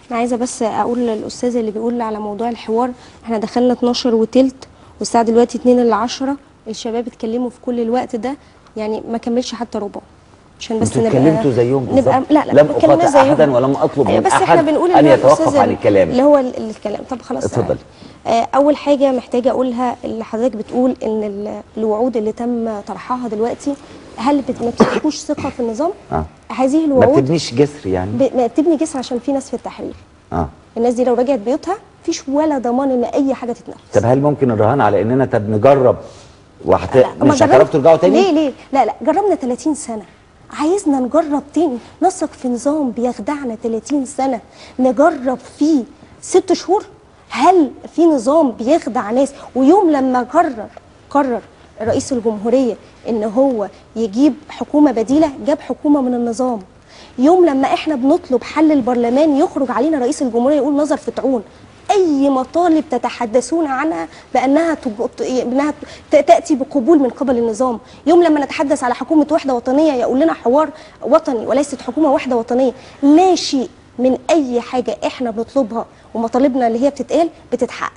انا عايزه بس اقول للاستاذ اللي بيقول على موضوع الحوار، احنا دخلنا 12 وتلت والساعه دلوقتي 2 الا 10، الشباب اتكلموا في كل الوقت ده، يعني ما كملش حتى ربع، عشان بس نبقى اتكلمتوا زيهم بالظبط. لا لم اقاطع احدا ولم اطلب من بس احد احنا بنقول ان يتوقف عن الكلام اللي هو الكلام. طب خلاص اتفضل. اول حاجه محتاجه اقولها، اللي حضرتك بتقول ان الوعود اللي تم طرحها دلوقتي، هل ما بتديكوش ثقه في النظام؟ هذه الوعود ما بتبنيش جسر، يعني ما بتبني جسر عشان في ناس في التحرير. الناس دي لو رجعت بيوتها مفيش ولا ضمان ان اي حاجه تتنفذ. طب هل ممكن الرهان على اننا نجرب مش هتعرفوا ترجعوا تاني؟ ليه؟ لا جربنا 30 سنه، عايزنا نجرب تاني؟ نثق في نظام بيخدعنا 30 سنه نجرب فيه 6 شهور؟ هل في نظام بيخدع ناس؟ ويوم لما قرر رئيس الجمهوريه ان هو يجيب حكومه بديله، جاب حكومه من النظام. يوم لما احنا بنطلب حل البرلمان، يخرج علينا رئيس الجمهوريه يقول نظر في طاعون. اي مطالب تتحدثون عنها بانها تاتي بقبول من قبل النظام. يوم لما نتحدث على حكومه وحده وطنيه يقول لنا حوار وطني وليست حكومه وحده وطنيه. لا شيء من اي حاجه احنا بنطلبها ومطالبنا اللي هي بتتقال بتتحقق.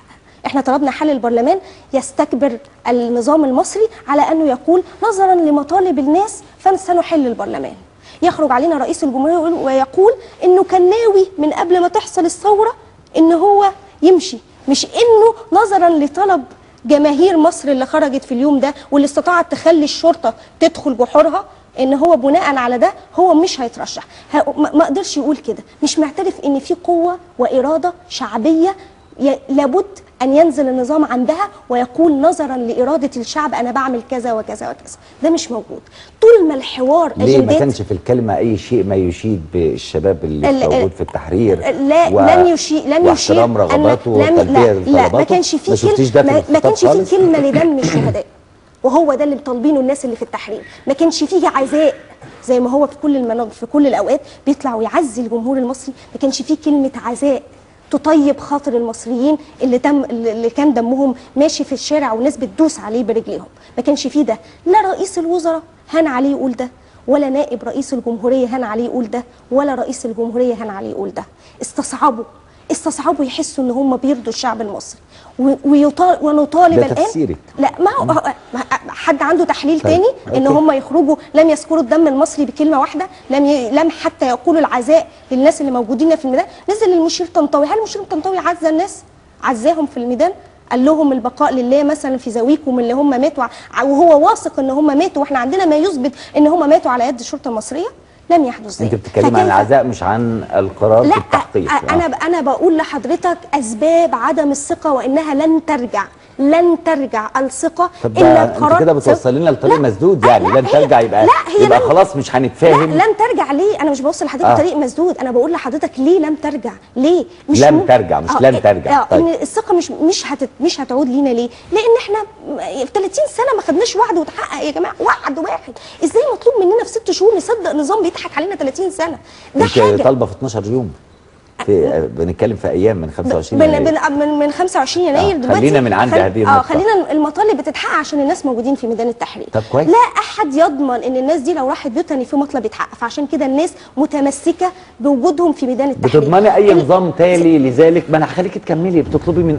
احنا طلبنا حل البرلمان، يستكبر النظام المصري على انه يقول نظرا لمطالب الناس فسنحل البرلمان. يخرج علينا رئيس الجمهوريه ويقول انه كان ناوي من قبل ما تحصل الثوره ان هو يمشي، مش انه نظرا لطلب جماهير مصر اللي خرجت في اليوم ده واللي استطاعت تخلي الشرطه تدخل جحورها، ان هو بناء على ده هو مش هيترشح. ما قدرش يقول كده، مش معترف ان في قوه واراده شعبيه لابد ان ينزل النظام عندها ويقول نظرا لاراده الشعب انا بعمل كذا وكذا وكذا. ده مش موجود. طول ما الحوار ليه ما كانش في الكلمه اي شيء ما يشيد بالشباب اللي موجود في التحرير؟ لن يشير واحترام رغباته وتلبيه الطلبات. لا ما كانش في كلمه لدم الشهداء، وهو ده اللي طالبينه الناس اللي في التحرير. ما كانش فيه عزاء زي ما هو في كل في كل الاوقات بيطلع ويعزي الجمهور المصري. ما كانش فيه كلمه عزاء تطيب خاطر المصريين اللي كان دمهم ماشي في الشارع والناس بتدوس عليه برجليهم. ما كانش فيه ده. لا رئيس الوزراء هان عليه يقول ده، ولا نائب رئيس الجمهوريه هان عليه يقول ده، ولا رئيس الجمهوريه هان عليه يقول ده. استصعبوا يحسوا ان هم بيرضوا الشعب المصري ونطالب ده الان. تفسيرك. لا ما هو حد عنده تحليل تاني ان هم يخرجوا لم يذكروا الدم المصري بكلمه واحده، لم حتى يقولوا العزاء للناس اللي موجودين في الميدان. نزل المشير طنطاوي، هل المشير طنطاوي عزى الناس؟ عزاهم في الميدان؟ قال لهم البقاء لله مثلا في ذويكم اللي هم ماتوا وهو واثق ان هم ماتوا واحنا عندنا ما يثبت ان هم ماتوا على يد الشرطه المصريه؟ لم يحدث ذلك. انت بتتكلم عن العزاء مش عن القرار في التحقيق. انا بقول لحضرتك اسباب عدم الثقه وانها لن ترجع الثقه الا بقرار. انت كده بتوصل لنا لطريق مسدود، يعني لن ترجع يبقى خلاص مش هنتفاهم. لا لن ترجع ليه؟ انا مش بوصل لحضرتك لطريق مسدود، انا بقول لحضرتك ليه لم ترجع؟ ليه؟ مش لن ترجع مش لن ترجع. طيب. ان الثقه مش هتعود لينا ليه؟ لان احنا في 30 سنه ما خدناش وعد وتحقق يا جماعه، وعد واحد. ازاي مطلوب مننا في 6 شهور نصدق نظام بيضحك علينا 30 سنه؟ ده حاجه طالبه في 12 يوم. بنتكلم في ايام من 25 يناير. من 25 يناير دلوقتي. خلينا من عند هذه النقطه. خلينا المطالب بتتحقق عشان الناس موجودين في ميدان التحرير. طب كويس. لا احد يضمن ان الناس دي لو راحت بيوتها ان في مطلب يتحقق، فعشان كده الناس متمسكه بوجودهم في ميدان التحرير. بتضمني اي نظام تالي لذلك؟ ما انا هخليكي تكملي. بتطلبي من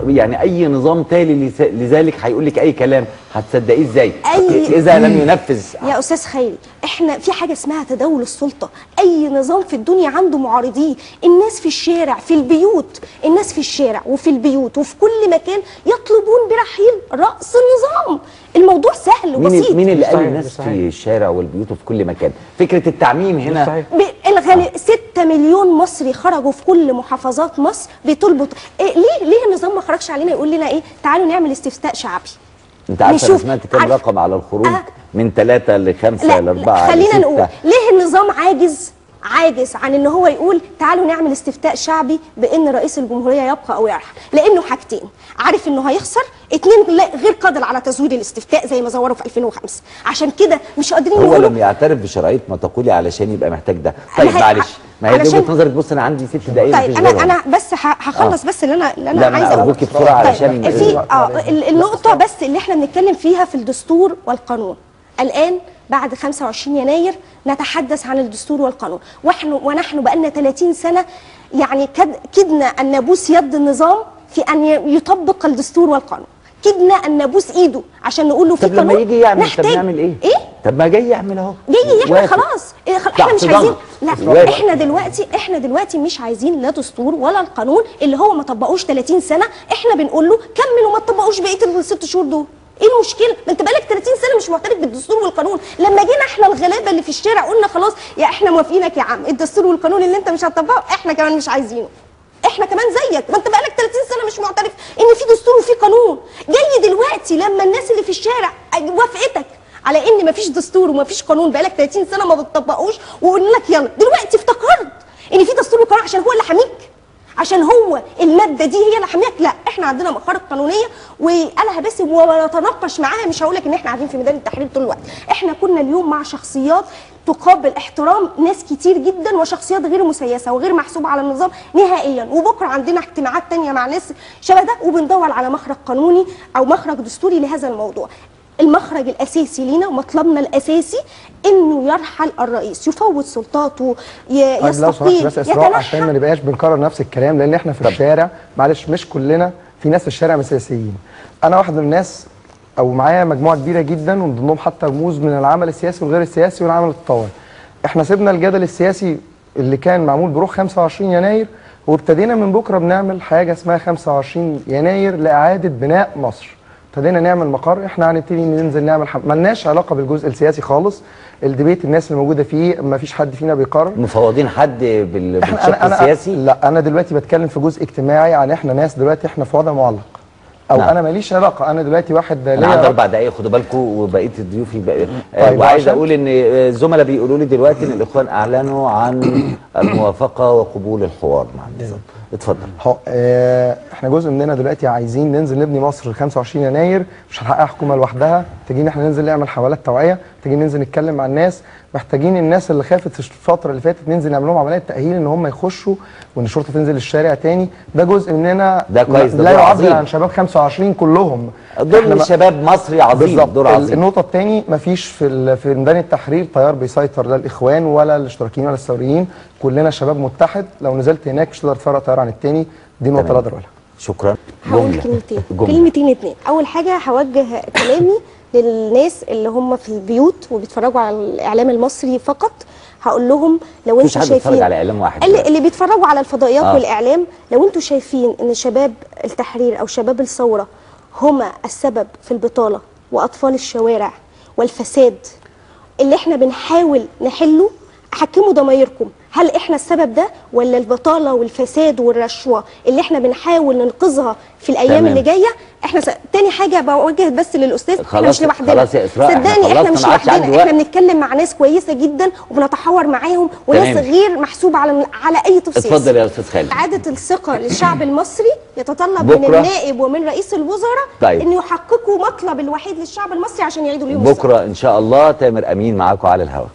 يعني اي نظام تالي لذلك هيقول لك اي كلام، هتصدقيه ازاي اذا لم ينفذ؟ يا استاذ خيري، احنا في حاجه اسمها تداول السلطه. اي نظام في الدنيا عنده معارضين. الناس في الشارع، في البيوت، الناس في الشارع وفي البيوت وفي كل مكان يطلبون برحيل رأس النظام. الموضوع سهل وبسيط. مين اللي قال الناس في الشارع والبيوت وفي كل مكان؟ فكره التعميم هنا. 6 مليون مصري خرجوا في كل محافظات مصر بيطلبوا. ليه النظام ما خرجش علينا يقول لنا ايه؟ تعالوا نعمل استفتاء شعبي. انت عارفه انا سمعت كام رقم على الخروج؟ من 3 ل 5 ل 4 خلينا نقول ليه النظام عاجز عن ان هو يقول تعالوا نعمل استفتاء شعبي بان رئيس الجمهوريه يبقى او يرحل؟ لانه حاجتين، عارف انه هيخسر، 2 غير قادر على تزوير الاستفتاء زي ما زوروا في 2005. عشان كده مش قادرين هو لم يعترف بشرعيه ما تقولي علشان يبقى محتاج ده. طيب معلش، ما هي دي وجهه نظرك. بص انا عندي 6 دقائق. طيب انا بس هخلص بس اللي انا عايزه اقوله بسرعه علشان في النقطه بس اللي احنا بنتكلم فيها في الدستور والقانون. الان بعد 25 يناير نتحدث عن الدستور والقانون، ونحن بقالنا 30 سنه يعني كدنا ان نبوس يد النظام في ان يطبق الدستور والقانون، كدنا ان نبوس ايده عشان نقول له في طب قانون. لما يجي يعمل، طب نحتاج نعمل ايه؟ ايه؟ طب ما جاي يعمل اهو، جاي يعمل وافق. خلاص احنا مش تحت عايزين، ضغط. لا وافق. احنا دلوقتي مش عايزين لا دستور ولا القانون اللي هو ما طبقوش 30 سنه. احنا بنقول له كمل وما تطبقوش بقيه الست شهور دول. ايه المشكله؟ ما انت بقالك 30 سنه مش معترف بالدستور والقانون. لما جينا احنا الغلابه اللي في الشارع قلنا خلاص يا احنا موافقينك يا عم، الدستور والقانون اللي انت مش هتطبقه احنا كمان مش عايزينه. احنا كمان زيك، ما انت بقالك 30 سنه مش معترف ان في دستور وفي قانون. جاي دلوقتي لما الناس اللي في الشارع وافقتك على ان مفيش دستور ومفيش قانون بقالك 30 سنه ما بتطبقوش، وقلنا لك يلا دلوقتي افتكرت ان في دستور وقانون عشان هو اللي حاميك، عشان هو الماده دي هي اللي حامياك. لا احنا عندنا مخارج قانونيه وقالها باسم ونتناقش معاها. مش هقول لك ان احنا قاعدين في ميدان التحرير طول الوقت، احنا كنا اليوم مع شخصيات تقابل احترام ناس كتير جدا، وشخصيات غير مسيسه وغير محسوبه على النظام نهائيا. وبكره عندنا اجتماعات تانية مع ناس شبه ده، وبندور على مخرج قانوني او مخرج دستوري لهذا الموضوع. المخرج الاساسي لينا ومطلبنا الاساسي انه يرحل الرئيس، يفوض سلطاته، يستقيل، بس اسراء عشان ما نبقاش بنكرر نفس الكلام، لان احنا في الشارع معلش مش كلنا، في ناس في الشارع مش سياسيين. انا واحد من الناس او معايا مجموعه كبيره جدا ومن ضمنهم حتى رموز من العمل السياسي والغير السياسي والعمل التطوعي. احنا سيبنا الجدل السياسي اللي كان معمول بروح 25 يناير وابتدينا من بكره بنعمل حاجه اسمها 25 يناير لاعاده بناء مصر. ابتدينا نعمل مقر، احنا هنبتدي ننزل نعمل مالناش علاقه بالجزء السياسي خالص. الديبيت الناس اللي موجوده فيه ما فيش حد فينا بيقرر. مفوضين حد بالشق السياسي؟ لا انا دلوقتي بتكلم في جزء اجتماعي، يعني احنا ناس دلوقتي احنا في وضع معلق او نعم. انا ماليش علاقه، انا دلوقتي واحد انا عندي 4 دقايق خدوا بالكم وبقيه ضيوفي طيب وعايز اقول ان الزملاء بيقولوا لي دلوقتي ان الاخوان اعلنوا عن الموافقه وقبول الحوار مع النظام. اتفضل. احنا جزء مننا دلوقتي عايزين ننزل نبني مصر 25 يناير، مش هنحقق حكومه لوحدها، محتاجين احنا ننزل نعمل حملات توعيه، محتاجين ننزل نتكلم مع الناس، محتاجين الناس اللي خافت في الفتره اللي فاتت ننزل نعمل لهم عمليات تاهيل ان هم يخشوا وان الشرطه تنزل الشارع تاني. ده جزء مننا، ده كويس، لا يعبر عن شباب 25 كلهم. دول شباب مصري عظيم، دول عظيم. النقطه الثانيه، مفيش في ميدان التحرير تيار بيسيطر، لا الاخوان ولا الاشتراكيين ولا الثوريين، كلنا شباب متحد. لو نزلت هناك مش تقدر تفرق تيار عن الثاني. دي نقطه لا اقدر اقولها. شكرا. هقول كلمتين اتنين. اول حاجه هوجه كلامي للناس اللي هم في البيوت وبيتفرجوا على الاعلام المصري فقط. هقول لهم لو انتوا شايفين، مش حد بيتفرج على اعلام واحد، اللي بيتفرجوا على الفضائيات والاعلام، لو انتوا شايفين ان شباب التحرير او شباب الثوره هم السبب في البطاله واطفال الشوارع والفساد اللي احنا بنحاول نحله، حكموا ضمايركم. هل احنا السبب ده ولا البطاله والفساد والرشوه اللي احنا بنحاول ننقذها في الايام اللي جايه؟ احنا تاني حاجه بوجه بس للاستاذ، احنا مش لوحدنا. خلاص يا اسراء، صدقني احنا مش لوحدنا، احنا بنتكلم مع ناس كويسه جدا وبنتحاور معاهم، وناس غير محسوبه على اي تفصيل. اتفضل يا استاذ خالد. اعاده الثقه للشعب المصري يتطلب من النائب ومن رئيس الوزراء ان يحققوا مطلب الوحيد للشعب المصري عشان يعيدوا اليوم بكره ان شاء الله. تامر امين معاكم على الهواء.